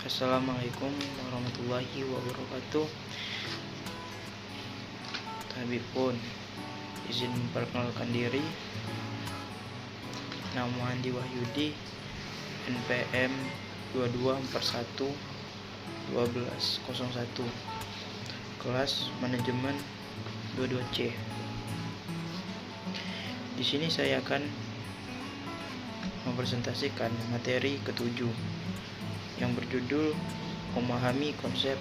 Assalamualaikum warahmatullahi wabarakatuh. Tabipun izin memperkenalkan diri. Nama Andi Wahyudi, NPM 22411201, kelas manajemen 22C. Di sini saya akan mempresentasikan materi ketujuh yang berjudul memahami konsep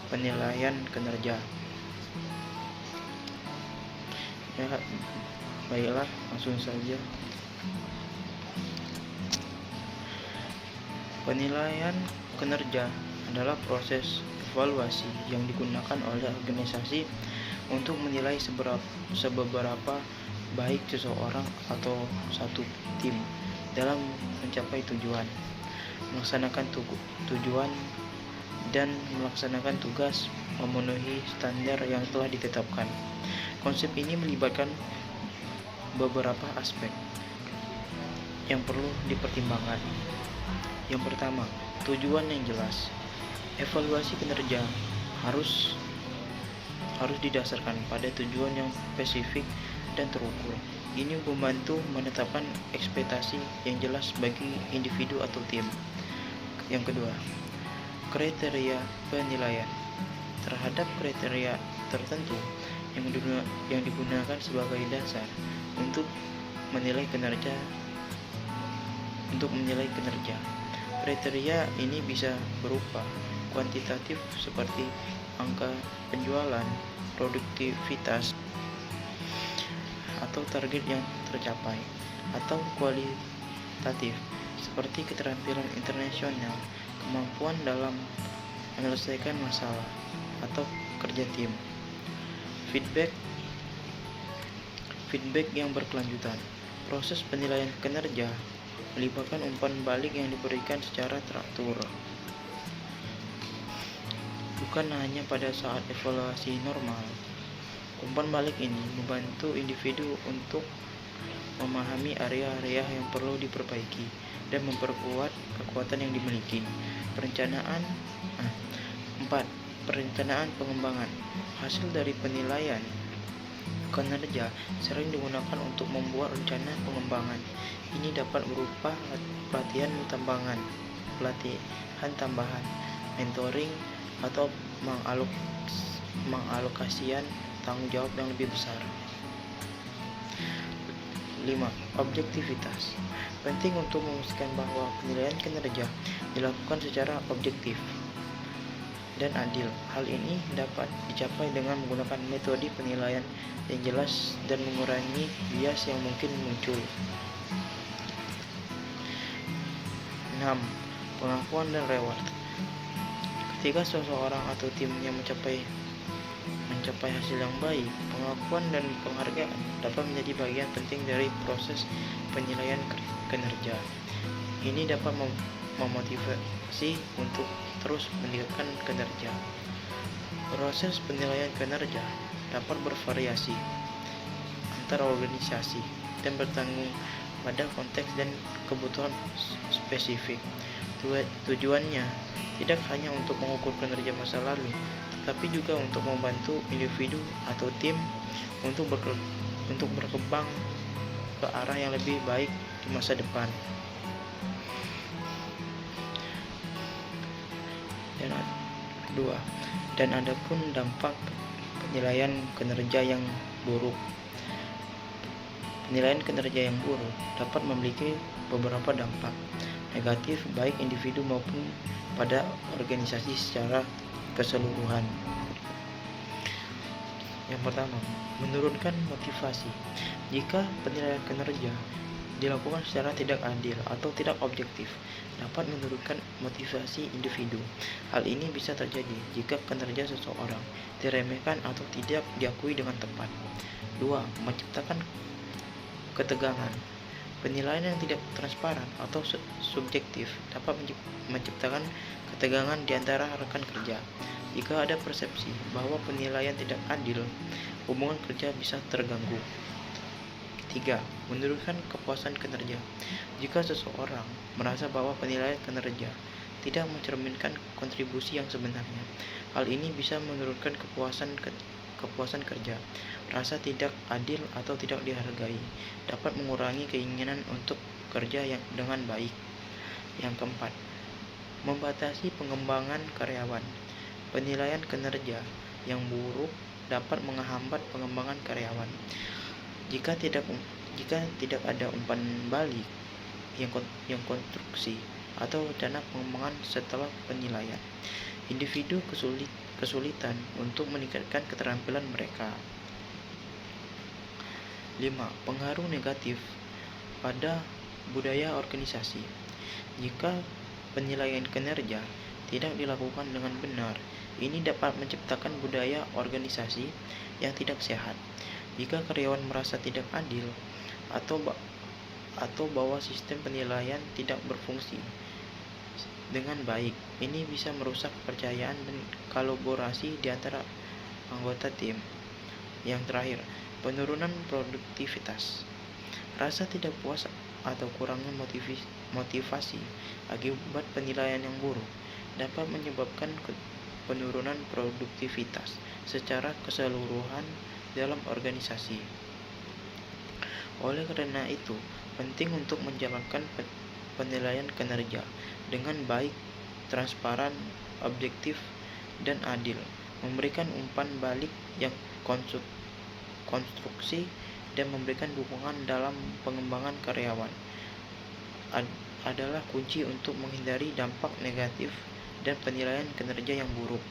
penilaian kinerja. Ya, baiklah, langsung saja. Penilaian kinerja adalah proses evaluasi yang digunakan oleh organisasi untuk menilai seberapa baik seseorang atau satu tim dalam mencapai tujuan, melaksanakan tujuan, dan melaksanakan tugas memenuhi standar yang telah ditetapkan. Konsep ini melibatkan beberapa aspek yang perlu dipertimbangkan. Yang pertama, tujuan yang jelas. Evaluasi kinerja harus didasarkan pada tujuan yang spesifik dan terukur. Ini membantu menetapkan ekspektasi yang jelas bagi individu atau tim. Yang kedua, kriteria penilaian. Terhadap kriteria tertentu yang digunakan sebagai dasar untuk menilai kinerja. Kriteria ini bisa berupa kuantitatif seperti angka penjualan, produktivitas, atau target yang tercapai, atau kualitatif seperti keterampilan internasional, kemampuan dalam menyelesaikan masalah, atau kerja tim. Feedback yang berkelanjutan. Proses penilaian kinerja melibatkan umpan balik yang diberikan secara teratur, bukan hanya pada saat evaluasi normal. Umpan balik ini membantu individu untuk memahami area-area yang perlu diperbaiki dan memperkuat kekuatan yang dimiliki. Perencanaan pengembangan. Hasil dari penilaian kinerja sering digunakan untuk membuat rencana pengembangan. Ini dapat berupa pelatihan tambahan, mentoring, atau mengalokasikan tanggung jawab yang lebih besar. 5. Objektivitas. Penting untuk memastikan bahwa penilaian kinerja dilakukan secara objektif dan adil. Hal ini dapat dicapai dengan menggunakan metode penilaian yang jelas dan mengurangi bias yang mungkin muncul. 6. Pengakuan dan reward. Ketika seseorang atau timnya mencapai hasil yang baik, pengakuan dan penghargaan dapat menjadi bagian penting dari proses penilaian kinerja. Ini dapat memotivasi untuk terus meningkatkan kinerja. Proses penilaian kinerja dapat bervariasi antar organisasi dan bertanggung pada konteks dan kebutuhan spesifik. Tujuannya tidak hanya untuk mengukur kinerja masa lalu, tetapi juga untuk membantu individu atau tim untuk berkembang ke arah yang lebih baik di masa depan. Dan adapun dampak penilaian kinerja yang buruk. Penilaian kinerja yang buruk dapat memiliki beberapa dampak negatif baik individu maupun pada organisasi secara keseluruhan. Yang pertama, menurunkan motivasi. Jika penilaian kinerja dilakukan secara tidak adil atau tidak objektif, dapat menurunkan motivasi individu. Hal ini bisa terjadi jika kinerja seseorang diremehkan atau tidak diakui dengan tepat. 2. Menciptakan ketegangan. Penilaian yang tidak transparan atau subjektif dapat menciptakan ketegangan di antara rekan kerja. Jika ada persepsi bahwa penilaian tidak adil, hubungan kerja bisa terganggu. 3. Menurunkan kepuasan kinerja. Jika seseorang merasa bahwa penilaian kinerja tidak mencerminkan kontribusi yang sebenarnya. Hal ini bisa menurunkan kepuasan kerja, rasa tidak adil atau tidak dihargai, dapat mengurangi keinginan untuk kerja dengan baik. Yang keempat, membatasi pengembangan karyawan. Penilaian kinerja yang buruk dapat menghambat pengembangan karyawan. Jika tidak ada umpan balik yang konstruksi atau rencana pengembangan setelah penilaian, individu kesulitan untuk meningkatkan keterampilan mereka. 5. Pengaruh negatif pada budaya organisasi. Jika penilaian kinerja tidak dilakukan dengan benar, ini dapat menciptakan budaya organisasi yang tidak sehat. Jika karyawan merasa tidak adil atau bahwa sistem penilaian tidak berfungsi dengan baik, ini bisa merusak kepercayaan dan kolaborasi di antara anggota tim. Yang terakhir, penurunan produktivitas. Rasa tidak puas atau kurangnya motivasi akibat penilaian yang buruk dapat menyebabkan penurunan produktivitas secara keseluruhan dalam organisasi. Oleh karena itu, penting untuk menjalankan penilaian kinerja dengan baik, transparan, objektif, dan adil, memberikan umpan balik yang konstruksi dan memberikan dukungan dalam pengembangan karyawan adalah kunci untuk menghindari dampak negatif dan penilaian kinerja yang buruk.